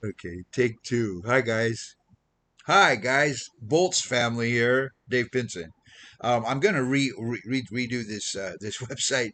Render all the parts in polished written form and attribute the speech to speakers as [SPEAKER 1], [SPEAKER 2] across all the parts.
[SPEAKER 1] Okay, take two. Hi guys. Hi guys. Bolts family here. Dave Pinson. I'm gonna redo this website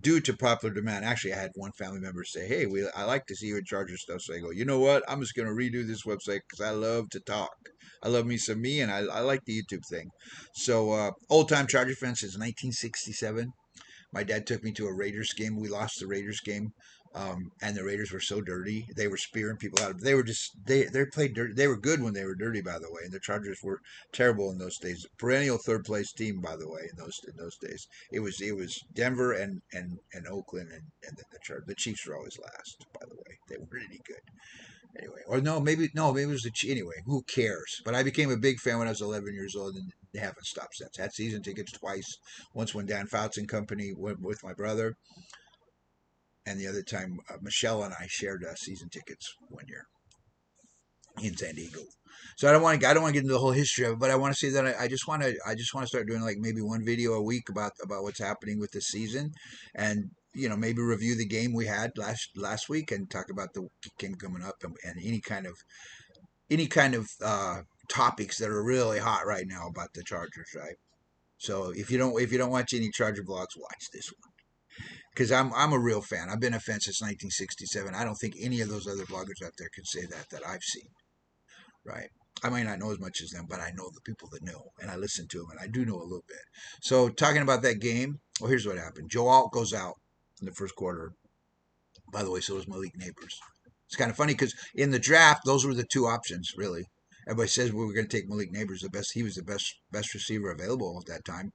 [SPEAKER 1] due to popular demand. Actually, I had one family member say, "Hey, I like to see you in Charger stuff." So I go, "You know what? I'm just gonna redo this website because I love to talk. I love me some me, and I like the YouTube thing." So old time Charger fan since 1967. My dad took me to a Raiders game. We lost the Raiders game, and the Raiders were so dirty. They were spearing people out. They were just they played dirty. They were good when they were dirty, by the way. And the Chargers were terrible in those days. Perennial third place team, by the way. In those days, it was Denver and Oakland and the Chiefs were always last. By the way, they were really good. Anyway, or no, maybe it was anyway. Who cares? But I became a big fan when I was 11 years old, and they haven't stopped since. Had season tickets twice. Once when Dan Fouts and company went with my brother, and the other time Michelle and I shared season tickets one year in San Diego. So I don't want to get into the whole history of it, but I want to say that I just want to start doing like maybe one video a week about what's happening with the season, and maybe review the game we had last week and talk about the game coming up, and any kind of topics that are really hot right now about the Chargers, right? So if you don't watch any Charger vlogs, watch this one because I'm a real fan. I've been a fan since 1967. I don't think any of those other bloggers out there can say that I've seen, right? I might not know as much as them, but I know the people that know, and I listen to them, and I do know a little bit. So talking about that game, well, here's what happened. Joe Alt goes out in the first quarter. By the way, so does Malik Neighbors. It's kind of funny because in the draft, those were the two options, really. Everybody says we were going to take Malik Neighbors, the best. He was the best receiver available at that time,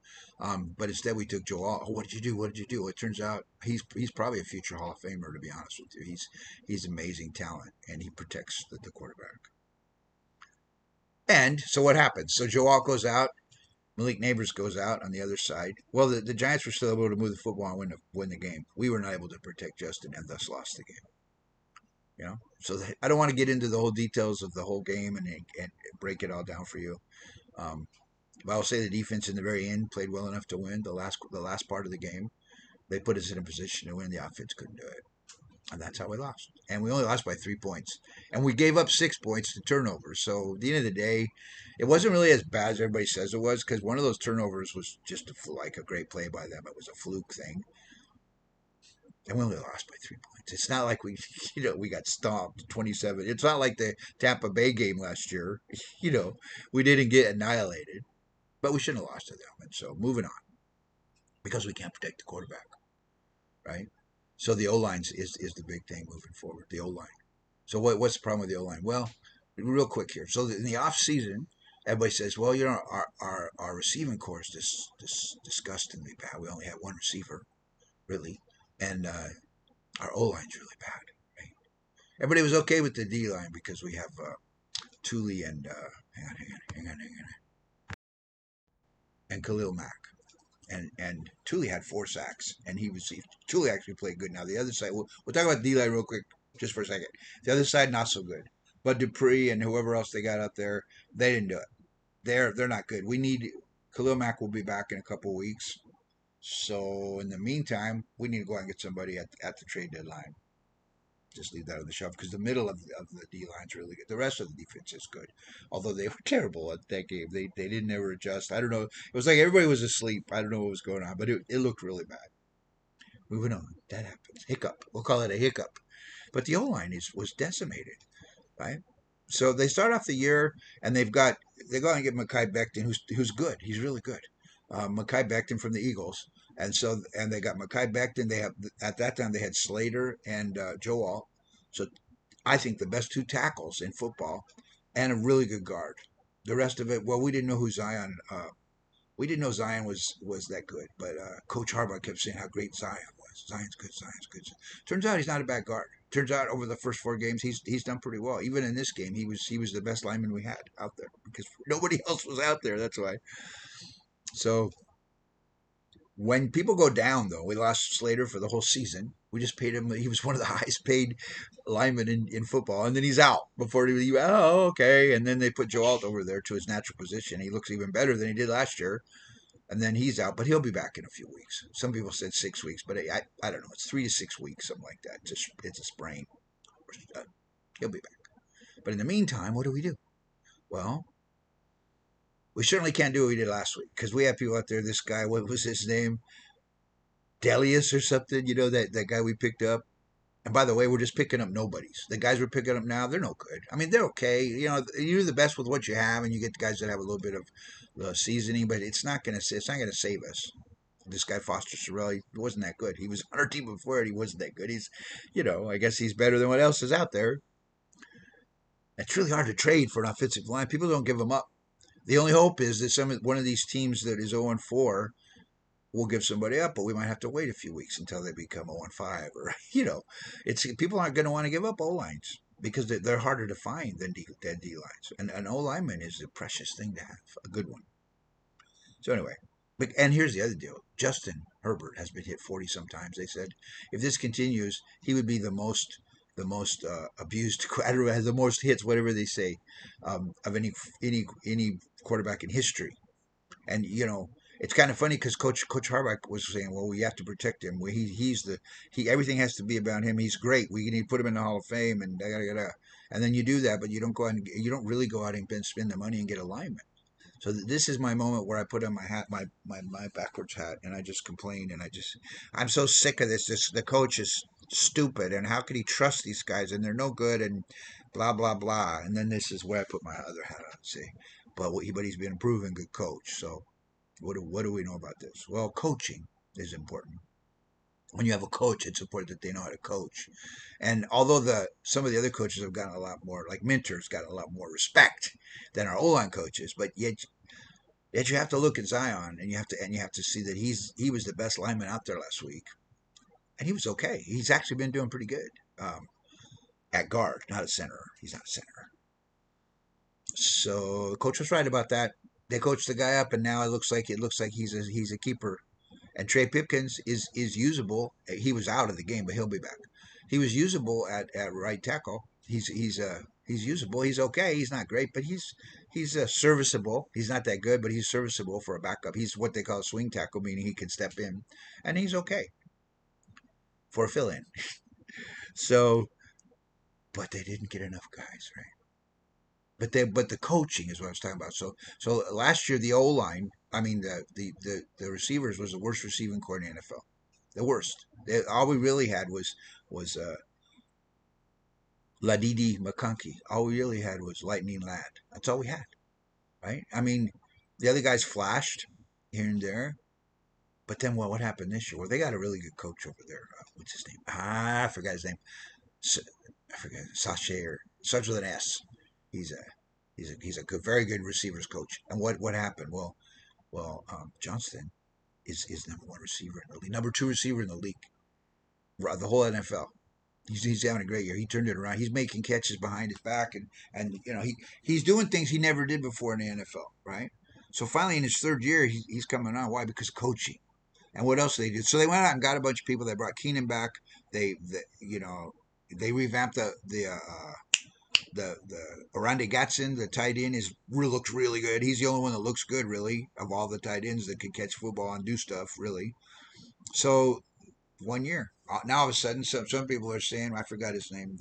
[SPEAKER 1] but instead we took Joe Alt. Oh, what did you do? What did you do? Well, it turns out he's probably a future Hall of Famer. To be honest with you, he's amazing talent, and he protects the quarterback. And so what happens? So Joe Alt goes out. Malik Neighbors goes out on the other side. Well, the Giants were still able to move the football and win the game. We were not able to protect Justin and thus lost the game. So I don't want to get into the whole details of the whole game and break it all down for you. Um, but I'll say the defense in the very end played well enough to win the last part of the game. They put us in a position to win. The offense couldn't do it, and that's how we lost. And we only lost by 3 points, and we gave up 6 points to turnovers. So at the end of the day, it wasn't really as bad as everybody says it was because one of those turnovers was just like a great play by them. It was a fluke thing, and we only lost by 3 points. It's not like we got stomped 27. It's not like the Tampa Bay game last year. We didn't get annihilated, but we shouldn't have lost to them. And so moving on because we can't protect the quarterback, right? So the O line is the big thing moving forward. The O line. So what's the problem with the O line? Well, real quick here. So in the off season, everybody says, well, our receiving core is disgustingly bad. We only had one receiver, really, and our O line's really bad. Right? Everybody was okay with the D line because we have Thule and and Khalil Mack. And Thule had 4 sacks, and Thule actually played good. Now the other side, we'll talk about D line real quick, just for a second. The other side, not so good. But Dupree and whoever else they got out there, they didn't do it. They're not good. We need Khalil Mack will be back in a couple of weeks. So in the meantime, we need to go out and get somebody at the trade deadline. Just leave that on the shelf because the middle of the D line's really good. The rest of the defense is good, although they were terrible at that game. They didn't ever adjust. I don't know. It was like everybody was asleep. I don't know what was going on, but it looked really bad. Moving on, that happens. Hiccup. We'll call it a hiccup. But the O line was decimated, right? So they start off the year and they go out and get Makai Becton, who's good. He's really good. Makai Becton from the Eagles, and they got Makai Becton. They have at that time they had Slater and Joe Alt. So I think the best two tackles in football, and a really good guard. The rest of it, well, we didn't know Zion was that good, but Coach Harbaugh kept saying how great Zion was. Zion's good. Zion's good. Turns out he's not a bad guard. Turns out over the first 4 games he's done pretty well. Even in this game, he was the best lineman we had out there because nobody else was out there. That's why. So when people go down, though, we lost Slater for the whole season. We just paid him. He was one of the highest paid linemen in football, and then he's out before he. Oh, okay. And then they put Joe Alt over there to his natural position. He looks even better than he did last year, and then he's out, but he'll be back in a few weeks. Some people said 6 weeks, but I don't know. It's 3 to 6 weeks, something like that. It's a sprain. He'll be back. But in the meantime, what do? Well, we certainly can't do what we did last week because we have people out there. This guy, what was his name? Delius or something, that guy we picked up. And by the way, we're just picking up nobodies. The guys we're picking up now, they're no good. I mean, they're okay. You do the best with what you have, and you get the guys that have a little bit of seasoning, but it's not gonna save us. This guy Foster Sorrell, he wasn't that good. He was on our team before, and he wasn't that good. I guess he's better than what else is out there. It's really hard to trade for an offensive line. People don't give them up. The only hope is that one of these teams that is 0-4 we'll give somebody up, but we might have to wait a few weeks until they become 0-5. Or it's people aren't going to want to give up O lines because they're harder to find than D lines. And an O lineman is a precious thing to have, a good one. So anyway, and here's the other deal: Justin Herbert has been hit 40 sometimes. They said if this continues, he would be the most abused. I don't know, has the most hits, whatever they say, of any quarterback in history. And it's kind of funny because Coach Harbaugh was saying, "Well, we have to protect him. He everything has to be about him. He's great. We need to put him in the Hall of Fame and da da da." And then you do that, but you don't really go out and spend the money and get alignment. So this is my moment where I put on my hat, my backwards hat, and I just complain and I'm so sick of this. The coach is stupid, and how could he trust these guys? And they're no good, and blah blah blah. And then this is where I put my other hat on. See, but he's been a proven good coach. So what do we know about this? Well, coaching is important. When you have a coach, it's important that they know how to coach. And although some of the other coaches have gotten a lot more, like Minter's got a lot more respect than our O line coaches, but yet you have to look at Zion and you have to see that he was the best lineman out there last week, and he was okay. He's actually been doing pretty good at guard, not a center. He's not a center. So the coach was right about that. They coached the guy up, and now it looks like he's a keeper. And Trey Pipkins is usable. He was out of the game, but he'll be back. He was usable at right tackle. He's usable. He's okay. He's not great, but he's serviceable. He's not that good, but he's serviceable for a backup. He's what they call a swing tackle, meaning he can step in, and he's okay for a fill-in. So, but they didn't get enough guys, right? But the coaching is what I was talking about. So last year the O line, I mean the receivers was the worst receiving core in the NFL, the worst. All we really had was Ladidi McConkey. All we really had was Lightning Lad. That's all we had, right? I mean, the other guys flashed here and there, but then what happened this year? Well, they got a really good coach over there. What's his name? I forgot his name. I forget Sachet or starts with an S. He's a he's a good, very good receivers coach. And what happened? Johnston is number one receiver in the league, number two receiver in the league, the whole NFL. He's having a great year. He turned it around. He's making catches behind his back, and he's doing things he never did before in the NFL, right? So finally, in his third year, he's coming on. Why? Because coaching. And what else they did? So they went out and got a bunch of people. They brought Keenan back. They revamped the Orlando Gatson, the tight end, looks really good. He's the only one that looks good, really, of all the tight ends that can catch football and do stuff, really. So 1 year. Now all of a sudden, some people are saying, I forgot his name.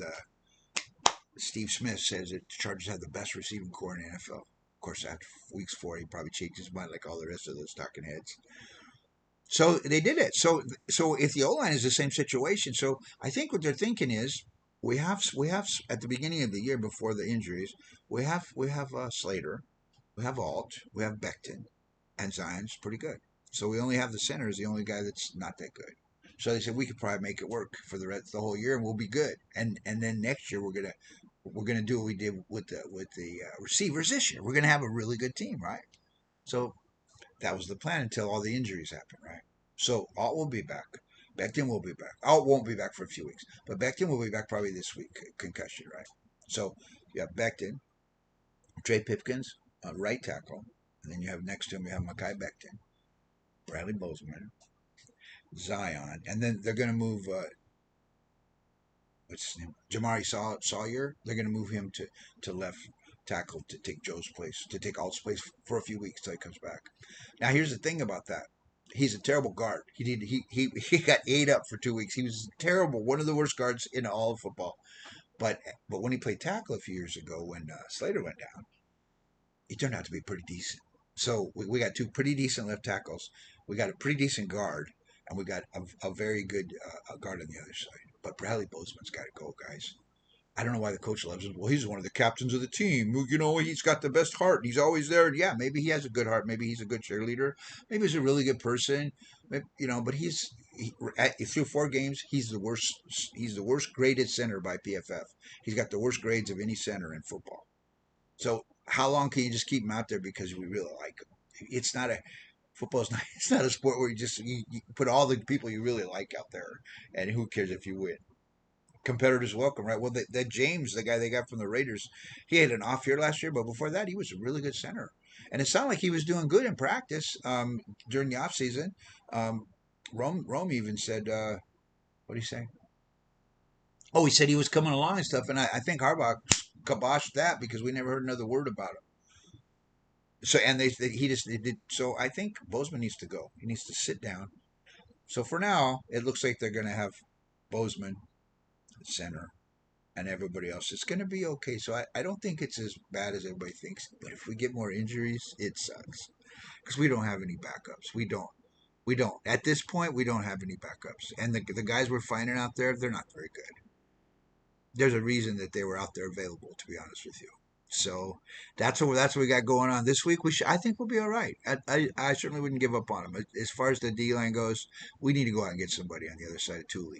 [SPEAKER 1] Steve Smith says that the Chargers have the best receiving core in the NFL. Of course, after weeks 4, he probably changed his mind like all the rest of those talking heads. So they did it. So if the O line is the same situation, so I think what they're thinking is we have at the beginning of the year before the injuries, we have Slater, we have Alt, we have Becton, and Zion's pretty good. So we only have the center is the only guy that's not that good. So they said we could probably make it work for the whole year, and we'll be good. And then next year we're gonna do what we did with the receivers this year. We're gonna have a really good team, right? So that was the plan until all the injuries happened, right? So Alt will be back. Becton will be back. Alt won't be back for a few weeks, but Becton will be back probably this week. Concussion, right? So you have Becton, Trey Pipkins, right tackle, and then you have next to him you have Makai Becton, Bradley Bozeman, Zion, and then they're going to move what's his name, Jamari Sawyer. They're going to move him to left tackle to take Joe's place, to take Alt's place for a few weeks till he comes back. Now here's the thing about that. He's a terrible guard. He got ate up for 2 weeks. He was terrible, one of the worst guards in all of football. But when he played tackle a few years ago, when Slater went down, he turned out to be pretty decent. So we got two pretty decent left tackles. We got a pretty decent guard, and we got a very good guard on the other side. But Bradley Bozeman's got to go, guys. I don't know why the coach loves him. Well, he's one of the captains of the team. You know, he's got the best heart. And he's always there. Yeah, maybe he has a good heart. Maybe he's a good cheerleader. Maybe he's a really good person. Maybe, but through 4 games, he's the worst. He's the worst graded center by PFF. He's got the worst grades of any center in football. So how long can you just keep him out there because we really like him? It's not a football's not. It's not a sport where you put all the people you really like out there, and who cares if you win? Competitors welcome, right? Well, that James, the guy they got from the Raiders, he had an off year last year, but before that, he was a really good center, and it sounded like he was doing good in practice during the off season. Rome even said, "What did he say?" Oh, he said he was coming along and stuff, and I think Harbaugh kiboshed that because we never heard another word about him. So and he just they did. So I think Bozeman needs to go. He needs to sit down. So for now, it looks like they're going to have Bozeman center and everybody else. It's going to be okay. So I don't think it's as bad as everybody thinks. But if we get more injuries, it sucks because we don't have any backups. We don't. We don't. At this point, we don't have any backups. And the guys we're finding out there, they're not very good. There's a reason that they were out there available, to be honest with you. So that's what we got going on this week. I think we'll be all right. I certainly wouldn't give up on them. As far as the D line goes, we need to go out and get somebody on the other side of Thule.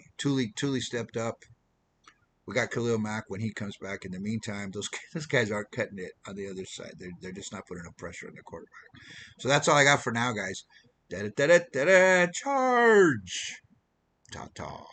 [SPEAKER 1] Thule stepped up. We got Khalil Mack when he comes back. In the meantime, those guys aren't cutting it on the other side. They're just not putting enough pressure on the quarterback. So that's all I got for now, guys. Da da da da da, charge. Ta ta.